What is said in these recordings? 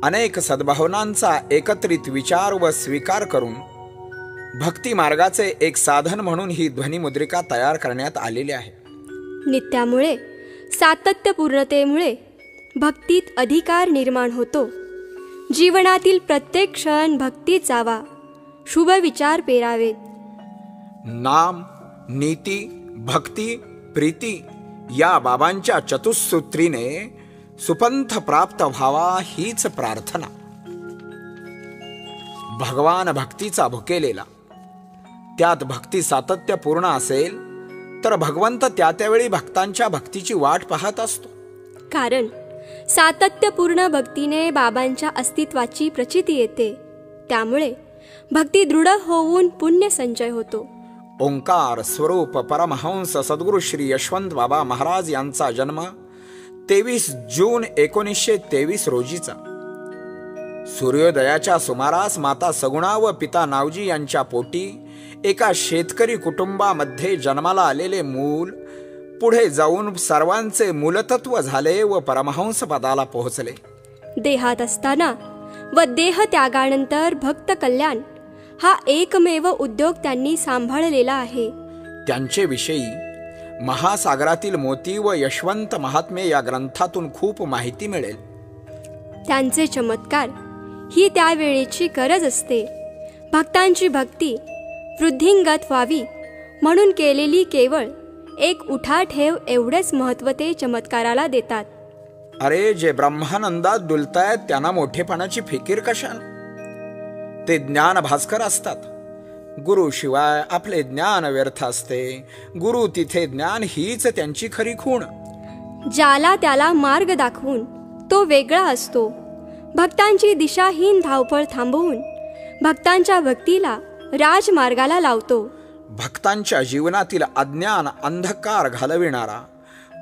अनेक सद्भावनांचा एकत्रित विचार व स्वीकार करून भक्ती मार्गाचे एक साधन म्हणून ही ध्वनिमुद्रिका तयार करण्यात आलेली आहे. नित्यामुळे, सातत्यपूर्णतेमुळे भक्तीत अधिकार निर्माण होतो. जीवनातील प्रत्येक क्षण भक्तीत जावा, शुभ विचार पेरावेत. नाम, नीती, भक्ती, प्रीती या बाबांच्या चतुसूत्रीने सुपंथ प्राप्त व्हावा हीच प्रार्थना. भगवान भक्तीचा भुकेलेला, त्यात भक्ती सातत्यपूर्ण असेल तर भगवंत त्यावेळी भक्तांच्या भक्तीची वाट पाहत असतो. कारण सातत्यपूर्ण भक्तीने बाबांच्या अस्तित्वाची प्रचिती येते. त्यामुळे भक्ती दृढ होऊन पुण्य संचय होतो. ओंकार स्वरूप परमहंस सद्गुरू श्री यशवंत बाबा महाराज यांचा जन्म 23 जून 1923 रोजीचा. सूर्योदयाच्या सुमारास माता सगुणा व पिता नावजी यांच्या पोटी एका शेतकरी कुटुंबामध्ये जन्माला आलेले मूल पुढे जाऊन सर्वांचे मूलतत्व झाले व परमहंस पदाला पोहोचले. देहात असताना व देह त्यागानंतर भक्त कल्याण हा एकमेव उद्योग त्यांनी सांभाळलेला आहे. त्यांचे विषयी महासागरातील मोती व यशवंत महात्मे या ग्रंथातून खूप माहिती मिळेल. त्यांचे चमत्कार ही त्यावेळेची गरज असते. भक्तांची भक्ती वृद्धिंगत व्हावी म्हणून केलेली केवळ एक उठाठेव एवढेच महत्त्व ते चमत्काराला देतात. अरे, जे ब्रह्मानंदात डुलतायत त्यांना मोठेपणाची फिकीर कशाला? ते ज्ञान भास्कर असतात. गुरु शिवाय आपले ज्ञान व्यर्थ असते. गुरु तिथे ज्ञान हीच त्यांची खरी खूण. ज्याला त्याला मार्ग दाखवून तो वेगळा असतो. भक्तांची दिशाहीन धावपळ थांबवून भक्तांच्या भक्तीला राजमार्गाला लावतो. भक्तांच्या जीवनातील अज्ञान अंधकार घालविणारा,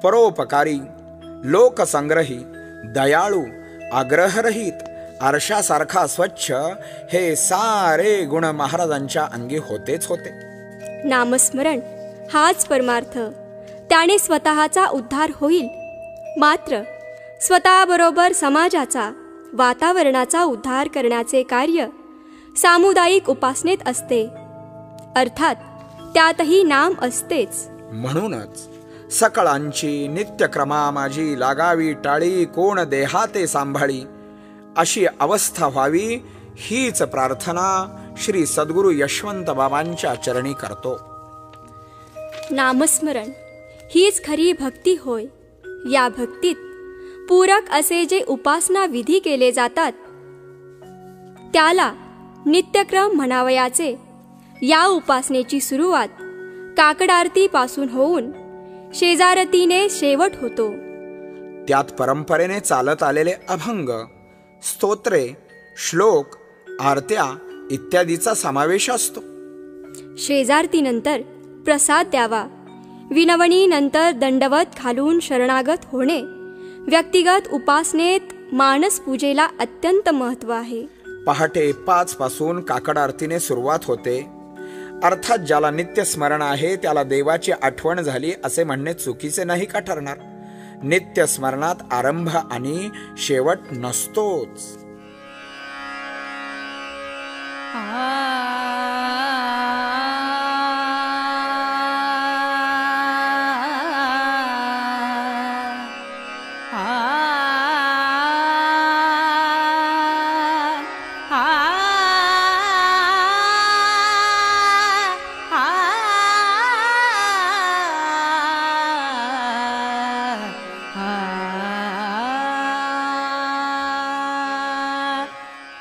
परोपकारी, लोकसंग्रही, दयाळू, आग्रहरहित, आरशासारखा स्वच्छ हे सारे गुण महाराजांच्या अंगी होतेच होते. नामस्मरण हाच परमार्थ. त्याने स्वतःचा उद्धार होईल, मात्र स्वतःबरोबर समाजाचा, वातावरणाचा उद्धार करण्याचे कार्य सामुदायिक उपासनेत असते. अर्थात त्यातही नाम असतेच. म्हणूनच सकळांची नित्यक्रमा माझी लागावी टाळी, कोण देहाते सांभाळी अशी अवस्था व्हावी हीच प्रार्थना श्री सद्गुरू यशवंत बाबांच्या चरणी करतो. नामस्मरण हीच खरी भक्ती होय. या भक्तीत पूरक असे जे उपासना विधी केले जातात त्याला नित्यक्रम म्हणावयाचे. या उपासनेची सुरुवात काकड पासून होऊन शेजारतीने शेवट होतो. त्यात परंपरेने चालत आलेले अभंग, स्तोत्रे, श्लोक, आरत्या इत्यादीचा समावेश असतो. शेजारतीनंतर प्रसाद द्यावा. विनवणीनंतर दंडवत घालून शरणागत होणे व्यक्तिगत उपासनेत मानस पूजेला अत्यंत महत्त्व आहे. पहाटे 5 पासून काकड आरतीने सुरुवात होते. अर्थात ज्याला नित्य स्मरण आहे त्याला देवाची आठवण झाली असे म्हणणे चुकीचे नाही का ठरणार? नित्य स्मरणात आरंभ आणि शेवट नसतोच.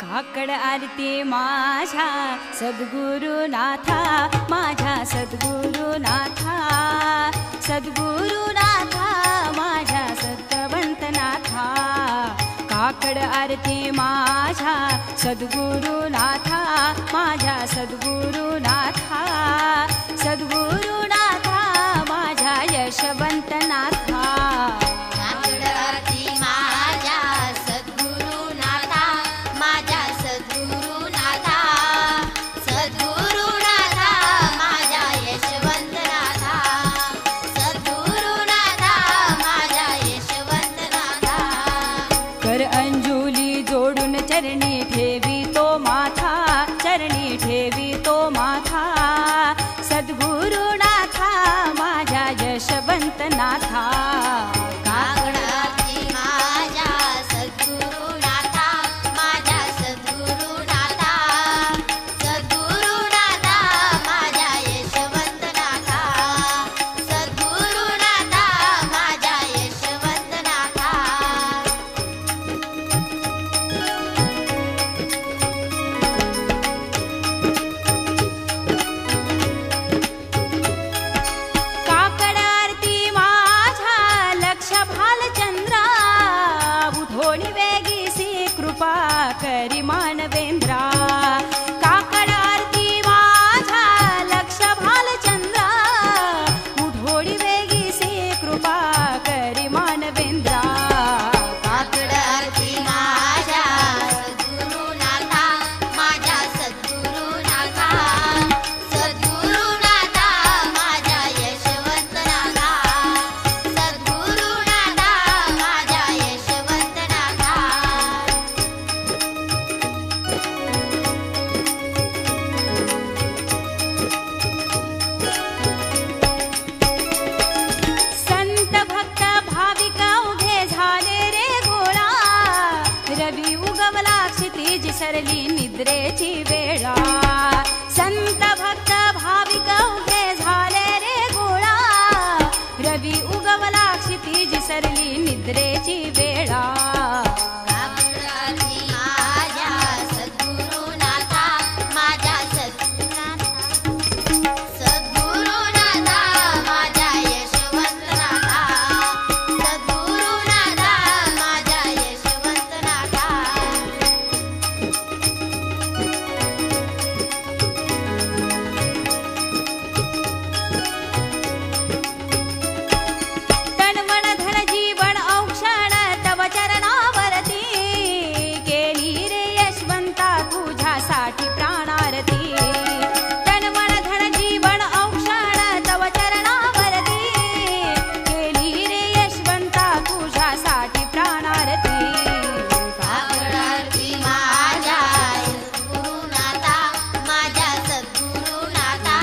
काकड आरती माझ्या सद्गुरुनाथा, माझ्या सद्गुरुनाथा, सद्गुरुनाथा माझ्या सद्भवंतनाथा. काकड आरती माझ्या सद्गुरुनाथा, माझ्या सद्गुरुनाथा, सद्गुरुनाथा माझ्या यशवंतनाथा. कर अंजुली जोडू सद्गुरुनाथा काकड आरती माझ्या सद्गुरुनाथा माझ्या सद्गुरुनाथा सद्गुरुनाथा माझ्या यशवंतनाथा सद्गुरुनाथा माझ्या यशवंतनाथा काकड आरती माझ्या लक्ष भालचंद्रा बुधोणी वेगीसी कृपा करी मानवेंद्रा काकड आरती माझ्या लक्ष भालचंद्रा बुधोणी वेगीसी कृपा करी मानवेंद्रा काकड आरती माझ्या सद्गुरुनाथा माझ्या सद्गुरुनाथा सद्गुरुनाथा माझ्या यशवंतनाथा सद्गुरुनाथा माझ्या यशवंतनाथा संत भक्त भाविक उभे झाले रे गोळा रवी उगवला क्षितिज सरली निद्रेची वेळा संत भक्त भाविक उभे झाले रे गोळा रवी उगवला क्षितिज सरली निद्रेची वेळा माझ्या सद्गुरुनाथा माझ्या सद्गुरुनाथा माझ्या यशवंतनाथा सद्गुरुनाथा माझ्या यशवंतनाथा तनमन धन जीवन औक्षण तव चरणावरती केली रे यशवंता तुझ्यासाठी प्राणारती तनमन धन जीवन औक्षण तव चरणावरती केली रे यशवंता तुझ्यासाठी प्राणारती काकड आरती माझ्या सद्गुरुनाथा माझ्या सद्गुरुनाथा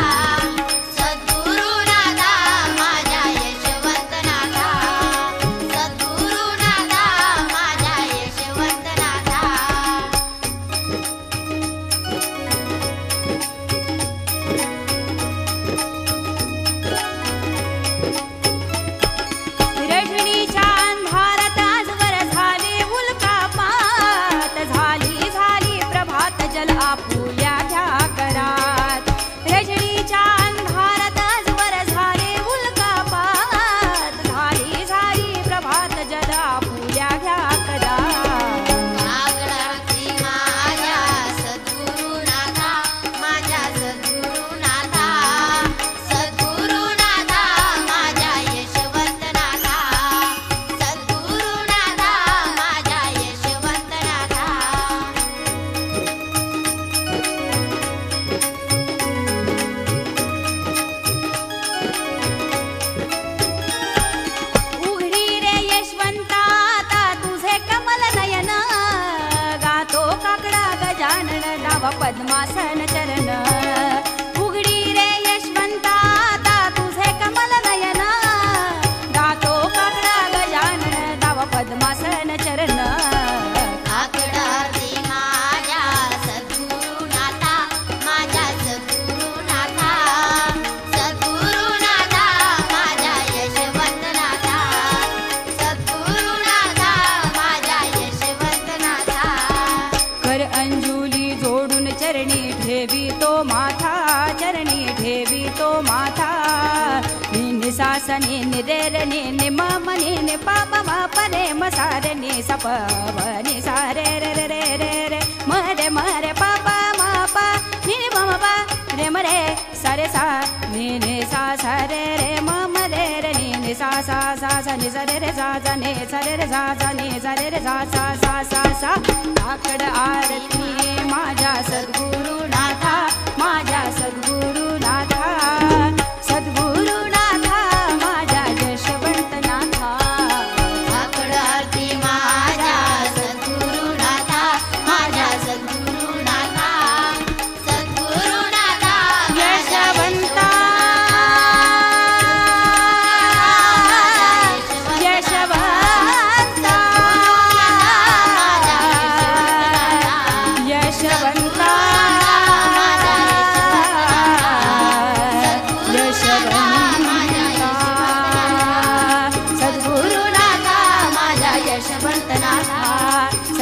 सद्गुरुनाथा माझ्या यशवंतनाथा सद्गुरुनाथा माझ्या यशवंतनाथा रजनीच्या अंधारात आजवर झाले उल्कापात झाली झाली प्रभात जल आपुल्या घ्या करात रजनीच्या अंधारात आजवर झाले उल्कापात झाली झाली प्रभात जल आपुल्या घ्या करात काकड आरती माझ्या सद्गुरुनाथा माझ्या सद्गुरुनाथा सद्गुरुनाथा माझ्या यशवंतनाथा सद्गुरुनाथा माझ्या यशवंतनाथा उघडी रे यशवंता आता तुझे कमल नयन गातो काकडा गजानन डावा पद्मासन चरण उघडी रे यशवंता आता तुझे कमल नयन गातो काकडा गजानन डावा पद्मासन चरण काकड आरती माझ्या सद्गुरुनाथा माझ्या सद्गुरुनाथा सद्गुरुनाथा माझ्या यशवंतनाथा सद्गुरुनाथा माझ्या यशवंतनाथा कर अंजुली जोडून चरणी ठेवी तो माथा चरणी ठेवी तो माथा नि सासने निरे नि निम मनी नि पाप मा परे म सारे नि सप नि सारे रे रे रे रे रे मरे मरे पापा मा पा नि म पा रे मरे सारे सा नि सा सा रे रे म रे रे नि सा सा सा सा नि सा रे रे सा सा नि सा रे रे सा सा नि सा रे रे सा सा सा सा सा काकड आरती माझ्या सद्गुरुनाथा माझ्या सद्गुरुनाथा सद्गुरुनाथा माझ्या यशवंतनाथा काकड आरती माझ्या सद्गुरुनाथा माझ्या सद्गुरुनाथा सद्गुरुनाथा यशवंता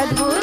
सद्गुरु